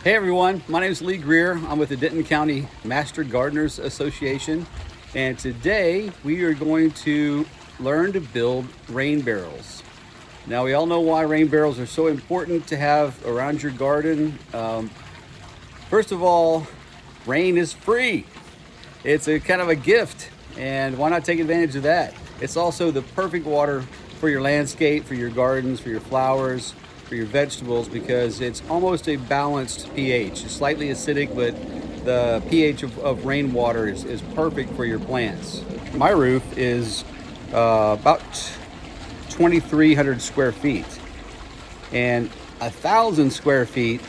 Hey everyone, my name is Lee Greer. I'm with the Denton County Master Gardeners Association, and today we are going to learn to build rain barrels. Now we all know why rain barrels are so important to have around your garden. First of all, rain is free. It's a kind of a gift, and why not take advantage of that? It's also the perfect water for your landscape, for your gardens, for your flowers, for your vegetables, because it's almost a balanced pH. It's slightly acidic, but the pH of rainwater is perfect for your plants. My roof is about 2,300 square feet, and 1,000 square feet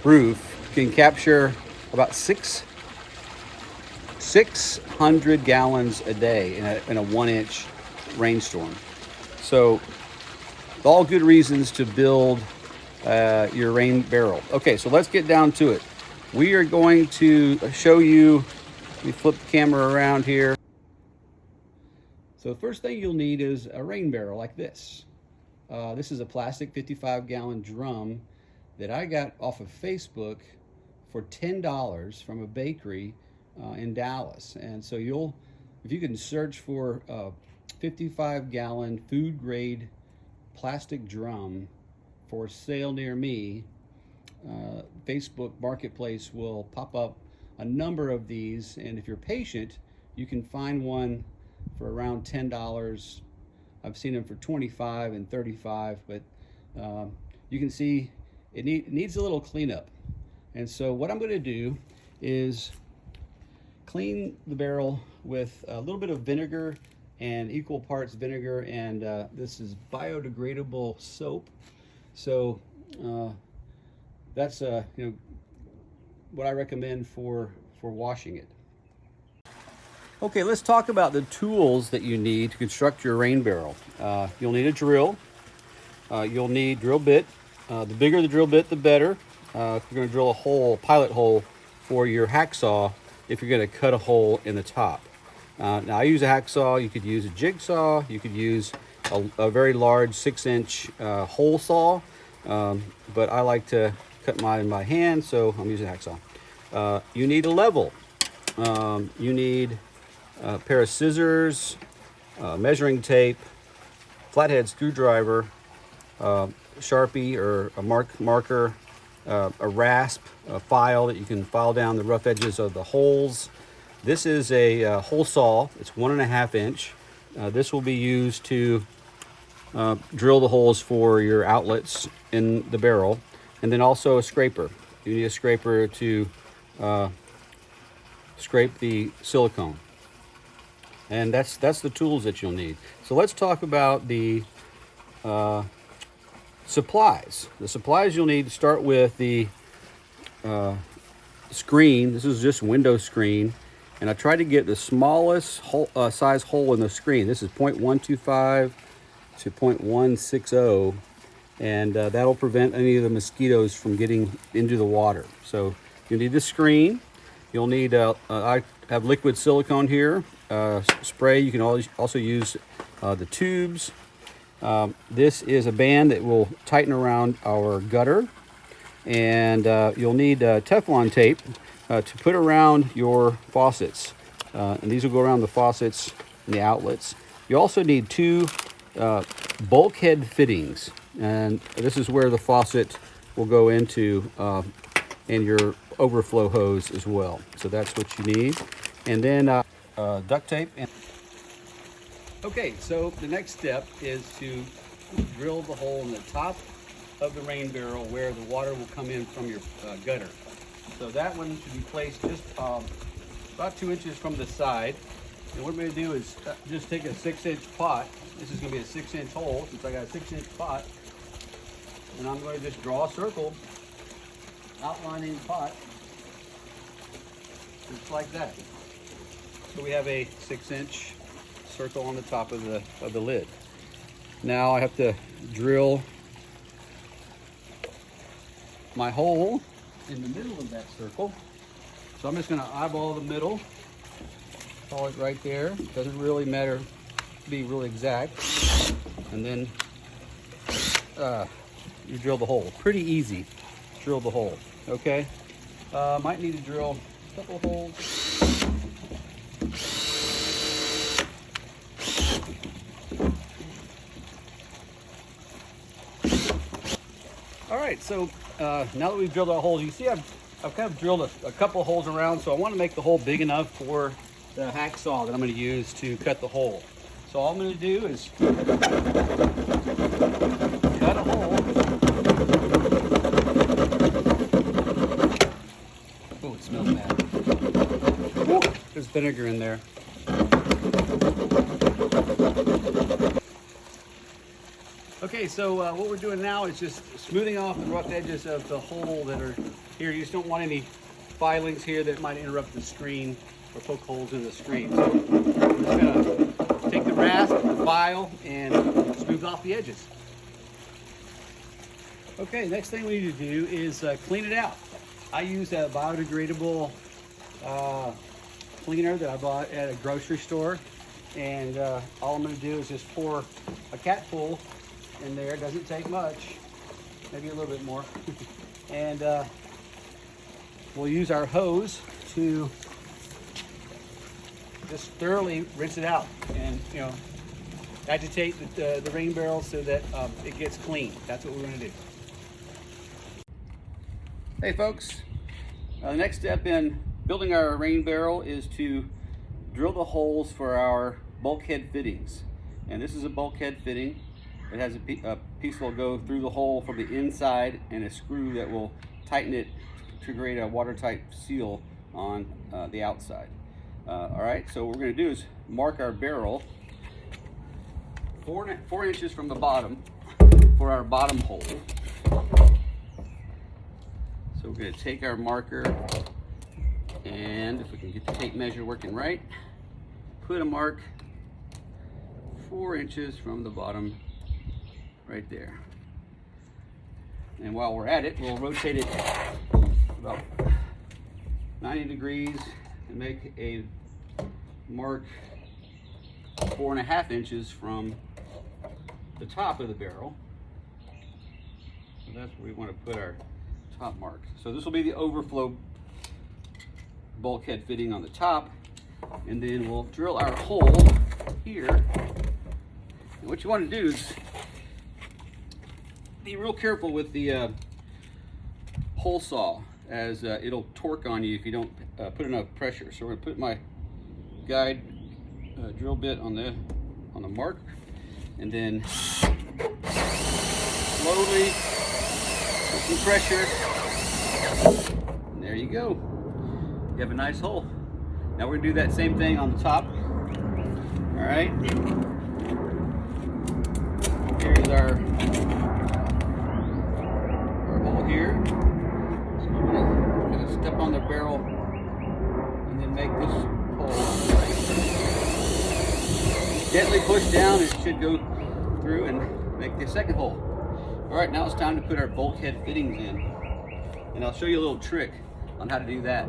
roof can capture about 600 gallons a day in a 1-inch rainstorm. So all good reasons to build your rain barrel. Okay, so let's get down to it. We are going to show you, let me flip the camera around here. So the first thing you'll need is a rain barrel like this. This is a plastic 55-gallon drum that I got off of Facebook for $10 from a bakery in Dallas. And so if you can search for a 55-gallon food grade plastic drum for sale near me, Facebook Marketplace will pop up a number of these, and if you're patient, you can find one for around $10. I've seen them for $25 and $35, but you can see it needs a little cleanup. And so what I'm going to do is clean the barrel with a little bit of vinegar and equal parts vinegar, and this is biodegradable soap. So that's what I recommend for washing it. Okay, let's talk about the tools that you need to construct your rain barrel. You'll need a drill. You'll need drill bit. The bigger the drill bit, the better. You're going to drill a pilot hole for your hacksaw if you're going to cut a hole in the top. Now I use a hacksaw. You could use a jigsaw. You could use a very large 6-inch hole saw, but I like to cut mine by hand, so I'm using a hacksaw. You need a level. You need a pair of scissors, measuring tape, flathead screwdriver, Sharpie or a marker, a rasp, a file that you can file down the rough edges of the holes. This is a hole saw. It's 1.5 inch. This will be used to drill the holes for your outlets in the barrel, and then also a scraper. You need a scraper to scrape the silicone, and that's the tools that you'll need. So let's talk about the supplies. The supplies you'll need to start with the screen. This is just window screen, and I tried to get the smallest size hole in the screen. This is 0.125 to 0.160, and that'll prevent any of the mosquitoes from getting into the water. So you need the screen. You'll need I have liquid silicone here, spray. You can also use the tubes. This is a band that will tighten around our gutter, and you'll need Teflon tape to put around your faucets, and these will go around the faucets and the outlets. You also need 2 bulkhead fittings, and this is where the faucet will go into, and your overflow hose as well. So that's what you need, and then duct tape. Okay, so the next step is to drill the hole in the top of the rain barrel where the water will come in from your gutter. So that one should be placed just about 2 inches from the side. And what I'm going to do is just take a 6-inch pot. This is going to be a 6-inch hole since I got a 6-inch pot. And I'm going to just draw a circle, outlining the pot, just like that. So we have a 6-inch circle on the top of the lid. Now I have to drill my hole in the middle of that circle. So I'm just going to eyeball the middle, call it right there. Doesn't really matter to be really exact. And then you drill the hole. Pretty easy. drill the hole. Okay, might need to drill a couple holes. All right, so now that we've drilled our holes, you see I've kind of drilled a couple of holes around, so I want to make the hole big enough for the hacksaw that I'm going to use to cut the hole. So all I'm going to do is cut a hole. Oh, it smells bad. Ooh, there's vinegar in there. Okay, so what we're doing now is just smoothing off the rough edges of the hole that are here. You just don't want any filings here that might interrupt the screen or poke holes in the screen. So we're just gonna take the rasp, the file, and smooth off the edges. Okay, next thing we need to do is clean it out. I use a biodegradable cleaner that I bought at a grocery store, and all I'm gonna do is just pour a catful in there. It doesn't take much, maybe a little bit more. And we'll use our hose to just thoroughly rinse it out and, you know, agitate the rain barrel so that it gets clean. That's what we're going to do. Hey folks, the next step in building our rain barrel is to drill the holes for our bulkhead fittings. And this is a bulkhead fitting. It has a piece that will go through the hole from the inside and a screw that will tighten it to create a watertight seal on the outside. All right, so what we're going to do is mark our barrel 4 inches from the bottom for our bottom hole. So we're going to take our marker, and if we can get the tape measure working right, put a mark 4 inches from the bottom right there. And while we're at it, we'll rotate it about 90 degrees and make a mark 4.5 inches from the top of the barrel. So that's where we want to put our top mark. So this will be the overflow bulkhead fitting on the top, and then we'll drill our hole here. And what you want to do is be real careful with the hole saw, as it'll torque on you if you don't put enough pressure. So we're going to put my guide drill bit on the mark, and then slowly put some pressure. And there you go. You have a nice hole. Now we're going to do that same thing on the top. All right. Here's our hole here. So I'm going to step on the barrel and then make this hole. Gently push down, it should go through and make the second hole. All right, now it's time to put our bulkhead fittings in. And I'll show you a little trick on how to do that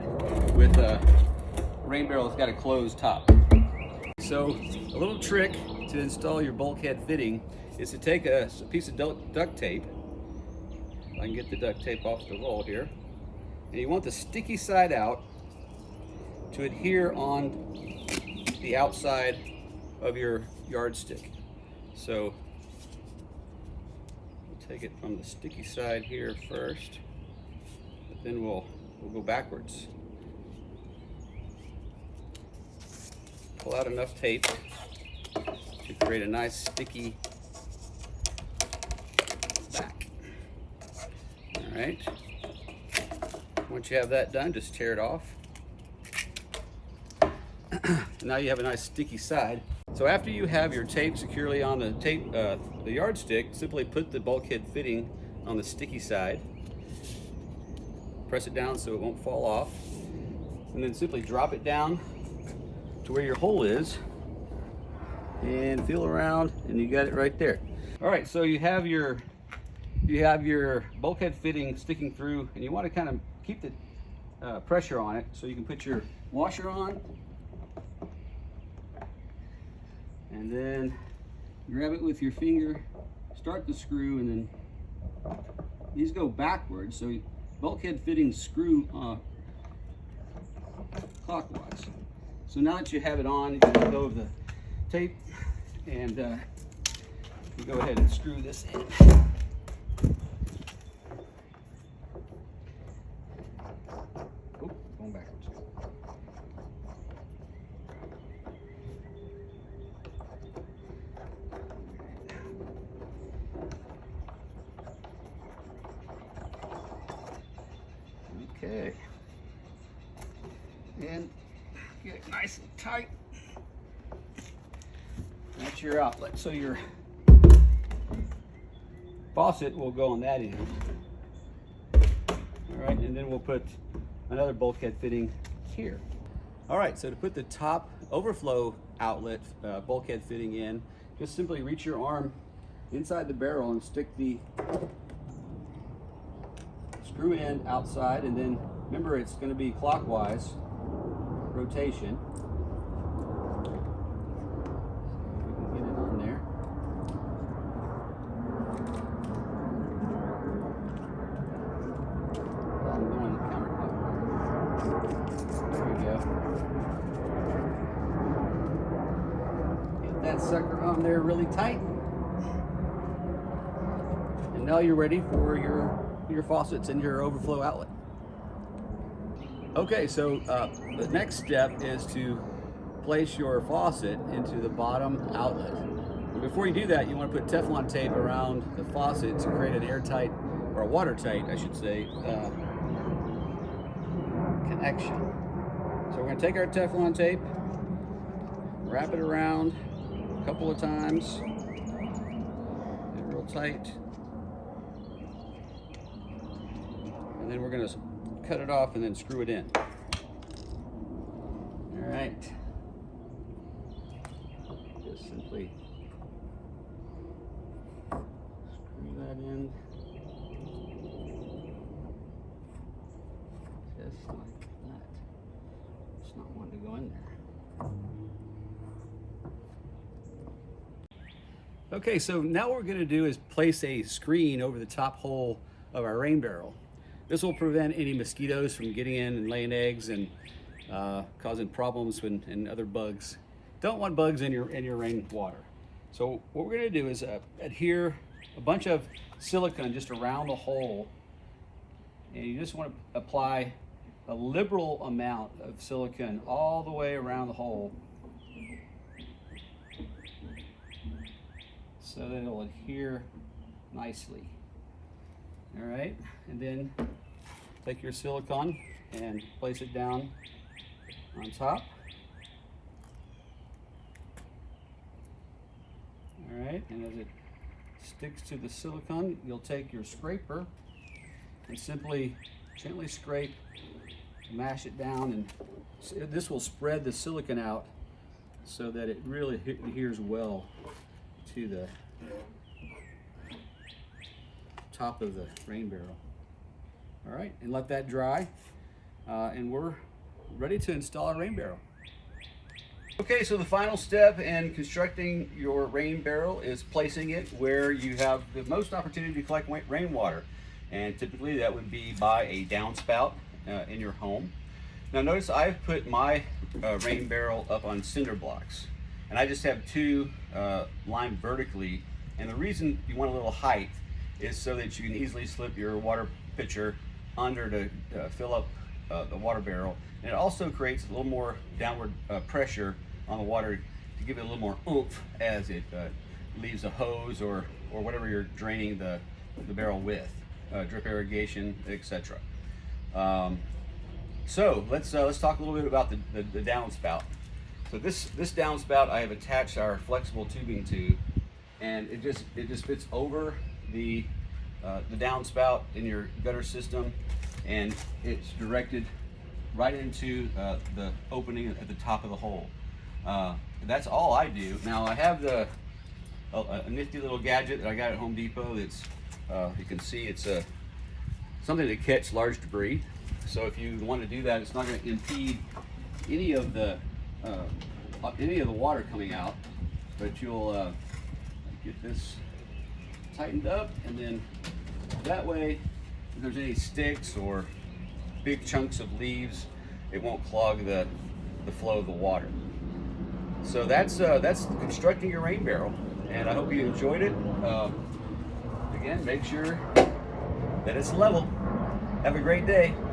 with a rain barrel that's got a closed top. So a little trick to install your bulkhead fitting is to take a piece of duct tape. If I can get the duct tape off the roll here. And you want the sticky side out to adhere on the outside of your yardstick. So we'll take it from the sticky side here first, but then we'll go backwards. Pull out enough tape to create a nice sticky back. All right. Once you have that done, just tear it off. Now you have a nice sticky side. So after you have your tape securely on the yardstick, simply put the bulkhead fitting on the sticky side. Press it down so it won't fall off, and then simply drop it down to where your hole is and feel around, and you got it right there. All right, so you have your bulkhead fitting sticking through, and you want to kind of keep the pressure on it so you can put your washer on, and then grab it with your finger, start the screw, and then these go backwards, so bulkhead fittings screw clockwise. So now that you have it on, you can let go of the tape and you go ahead and screw this in. Oh, going backwards. Okay. And get it nice and tight. That's your outlet. So your faucet will go on that end. All right, and then we'll put another bulkhead fitting here. All right, so to put the top overflow outlet bulkhead fitting in, just simply reach your arm inside the barrel and stick the screw end outside, and then remember it's going to be clockwise rotation. We can get it on there. I'm going counterclockwise. There we go. Get that sucker on there really tight. And now you're ready for your faucets and your overflow outlet. Okay, so the next step is to place your faucet into the bottom outlet. And before you do that, you want to put Teflon tape around the faucet to create an airtight, or a watertight, I should say, connection. So we're going to take our Teflon tape, wrap it around a couple of times, get it real tight, and then we're going to cut it off and then screw it in. All right. Just simply screw that in. Just like that. It's not wanting to go in there. Okay, so now what we're going to do is place a screen over the top hole of our rain barrel. This will prevent any mosquitoes from getting in and laying eggs and causing problems and other bugs. Don't want bugs in your rainwater. So what we're going to do is adhere a bunch of silicone just around the hole, and you just want to apply a liberal amount of silicone all the way around the hole so that it'll adhere nicely. All right, and then take your silicone and place it down on top. All right, and as it sticks to the silicone, you'll take your scraper and simply gently scrape, mash it down, and this will spread the silicone out so that it really adheres well to the top of the rain barrel. All right, and let that dry, and we're ready to install our rain barrel. Okay, so the final step in constructing your rain barrel is placing it where you have the most opportunity to collect rainwater, and typically that would be by a downspout in your home. Now notice I've put my rain barrel up on cinder blocks, and I just have two lined vertically, and the reason you want a little height is so that you can easily slip your water pitcher under to fill up the water barrel, and it also creates a little more downward pressure on the water to give it a little more oomph as it leaves a hose or whatever you're draining the barrel with, drip irrigation, etc. So let's talk a little bit about the downspout. So this downspout I have attached our flexible tubing to, and it just fits over the downspout in your gutter system, and it's directed right into the opening at the top of the hole. That's all I do. Now I have a nifty little gadget that I got at Home Depot. That's you can see it's something to catch large debris. So if you want to do that, it's not going to impede any of the water coming out, but you'll get this tightened up, and then that way if there's any sticks or big chunks of leaves, it won't clog the flow of the water. So that's constructing your rain barrel, and I hope you enjoyed it. Again, make sure that it's level. Have a great day.